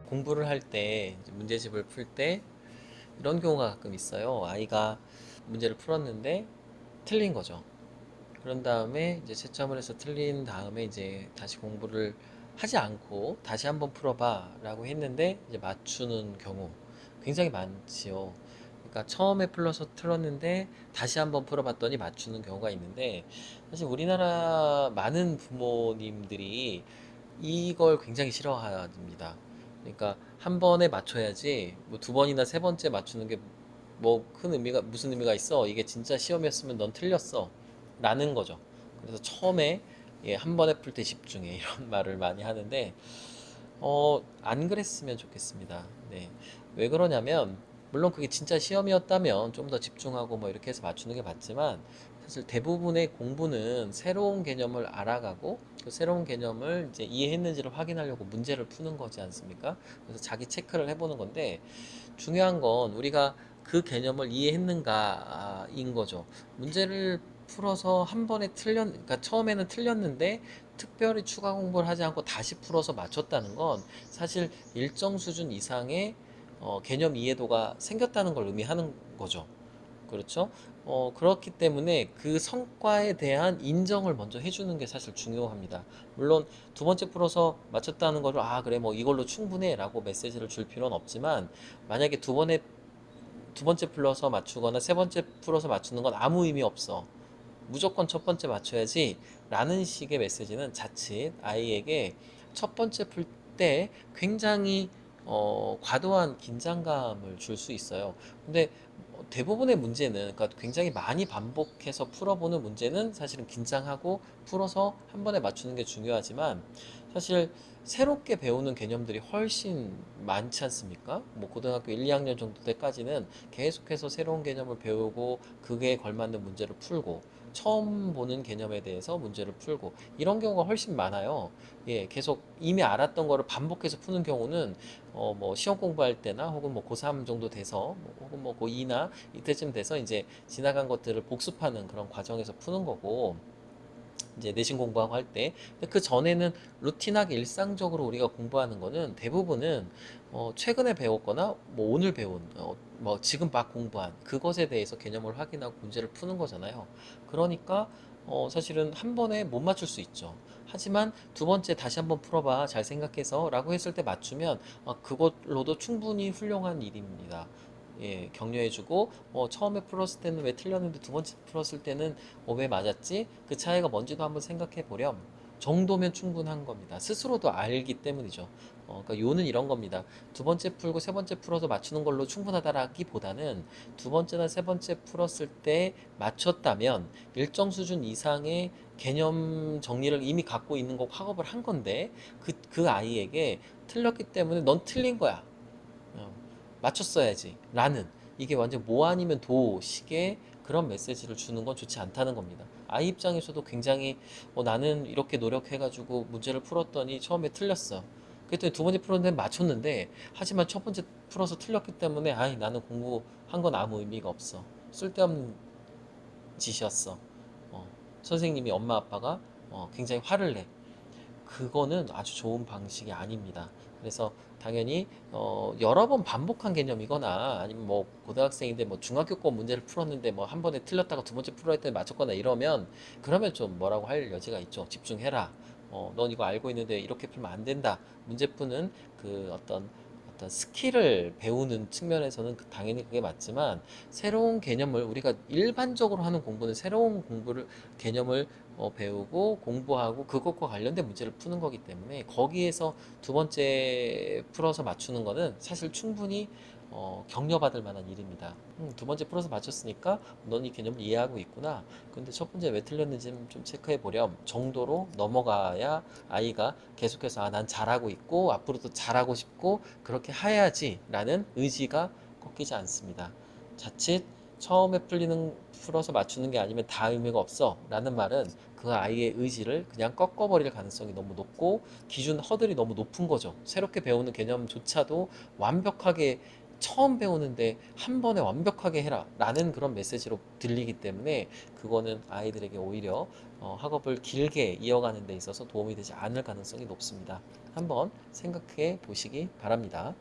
공부를 할 때, 문제집을 풀 때 이런 경우가 가끔 있어요. 아이가 문제를 풀었는데 틀린 거죠. 그런 다음에 이제 채점을 해서 틀린 다음에 이제 다시 공부를 하지 않고 다시 한번 풀어봐 라고 했는데 이제 맞추는 경우 굉장히 많지요. 그러니까 처음에 풀어서 틀었는데 다시 한번 풀어봤더니 맞추는 경우가 있는데, 사실 우리나라 많은 부모님들이 이걸 굉장히 싫어합니다. 그러니까 한 번에 맞춰야지 뭐 두 번이나 세 번째 맞추는 게 뭐 큰 의미가, 무슨 의미가 있어? 이게 진짜 시험이었으면 넌 틀렸어 라는 거죠. 그래서 처음에 한 번에 풀 때 집중해 이런 말을 많이 하는데, 안 그랬으면 좋겠습니다. 네. 왜 그러냐면, 물론 그게 진짜 시험이었다면 좀 더 집중하고 뭐 이렇게 해서 맞추는 게 맞지만, 사실 대부분의 공부는 새로운 개념을 알아가고 그 새로운 개념을 이제 이해했는지를 확인하려고 문제를 푸는 거지 않습니까? 그래서 자기 체크를 해보는 건데, 중요한 건 우리가 그 개념을 이해했는가인 거죠. 문제를 풀어서 한 번에 그러니까 처음에는 틀렸는데 특별히 추가 공부를 하지 않고 다시 풀어서 맞췄다는 건 사실 일정 수준 이상의 개념 이해도가 생겼다는 걸 의미하는 거죠. 그렇죠? 그렇기 때문에 그 성과에 대한 인정을 먼저 해주는 게 사실 중요합니다. 물론 두 번째 풀어서 맞췄다는 거를 아 그래 뭐 이걸로 충분해 라고 메시지를 줄 필요는 없지만, 만약에 두 번째 풀어서 맞추거나 세 번째 풀어서 맞추는 건 아무 의미 없어, 무조건 첫 번째 맞춰야지 라는 식의 메시지는 자칫 아이에게 첫 번째 풀 때 굉장히 과도한 긴장감을 줄 수 있어요. 근데 대부분의 문제는, 그러니까 굉장히 많이 반복해서 풀어보는 문제는 사실은 긴장하고 풀어서 한 번에 맞추는 게 중요하지만, 사실 새롭게 배우는 개념들이 훨씬 많지 않습니까? 뭐 고등학교 1, 2학년 정도 때까지는 계속해서 새로운 개념을 배우고 그게 걸맞는 문제를 풀고 처음 보는 개념에 대해서 문제를 풀고 이런 경우가 훨씬 많아요. 계속 이미 알았던 거를 반복해서 푸는 경우는 뭐 시험 공부할 때나 혹은 뭐 고3 정도 돼서 혹은 뭐 고2나 이때쯤 돼서 이제 지나간 것들을 복습하는 그런 과정에서 푸는 거고, 이제 내신 공부하고 할 때. 근데 그 전에는 루틴하게 일상적으로 우리가 공부하는 거는 대부분은 최근에 배웠거나 뭐 오늘 배운 뭐 지금 막 공부한 그것에 대해서 개념을 확인하고 문제를 푸는 거잖아요. 그러니까 사실은 한 번에 못 맞출 수 있죠. 하지만 두 번째 다시 한번 풀어봐 잘 생각해서 라고 했을 때 맞추면 그걸로도 충분히 훌륭한 일입니다. 격려해주고 처음에 풀었을 때는 왜 틀렸는데 두 번째 풀었을 때는 왜 맞았지? 그 차이가 뭔지도 한번 생각해 보렴 정도면 충분한 겁니다. 스스로도 알기 때문이죠. 그러니까 요는 이런 겁니다. 두 번째 풀고 세 번째 풀어서 맞추는 걸로 충분하다라기보다는 두 번째나 세 번째 풀었을 때 맞췄다면 일정 수준 이상의 개념 정리를 이미 갖고 있는 거 학업을 한 건데, 그 아이에게 틀렸기 때문에 넌 틀린 거야. 어, 맞췄어야지 라는, 이게 완전 뭐 아니면 도식의 그런 메시지를 주는 건 좋지 않다는 겁니다. 아이 입장에서도 굉장히 나는 이렇게 노력해가지고 문제를 풀었더니 처음에 틀렸어. 그랬더니 두 번째 풀었는데 맞췄는데, 하지만 첫 번째 풀어서 틀렸기 때문에 아이 나는 공부한 건 아무 의미가 없어. 쓸데없는 짓이었어. 어, 선생님이 엄마 아빠가 굉장히 화를 내. 그거는 아주 좋은 방식이 아닙니다. 그래서 당연히 여러 번 반복한 개념이거나 아니면 뭐 고등학생인데 뭐 중학교권 문제를 풀었는데 뭐 한 번에 틀렸다가 두 번째 풀어야 때 맞췄거나 이러면, 그러면 좀 뭐라고 할 여지가 있죠. 집중해라. 넌 이거 알고 있는데 이렇게 풀면 안 된다. 문제 푸는 그 어떤 스킬을 배우는 측면에서는 당연히 그게 맞지만, 새로운 개념을 우리가 일반적으로 하는 공부는 새로운 공부를 개념을 배우고 공부하고 그것과 관련된 문제를 푸는 거기 때문에, 거기에서 두 번째 풀어서 맞추는 거는 사실 충분히 격려받을 만한 일입니다. 두 번째 풀어서 맞췄으니까 넌 이 개념을 이해하고 있구나. 근데 첫 번째 왜 틀렸는지 좀 체크해 보렴 정도로 넘어가야 아이가 계속해서 난 잘하고 있고 앞으로도 잘하고 싶고 그렇게 해야지라는 의지가 꺾이지 않습니다. 자칫 처음에 풀어서 맞추는 게 아니면 다 의미가 없어 라는 말은 그 아이의 의지를 그냥 꺾어버릴 가능성이 너무 높고 기준 허들이 너무 높은 거죠. 새롭게 배우는 개념조차도 완벽하게 처음 배우는데 한 번에 완벽하게 해라 라는 그런 메시지로 들리기 때문에 그거는 아이들에게 오히려 학업을 길게 이어가는 데 있어서 도움이 되지 않을 가능성이 높습니다. 한번 생각해 보시기 바랍니다.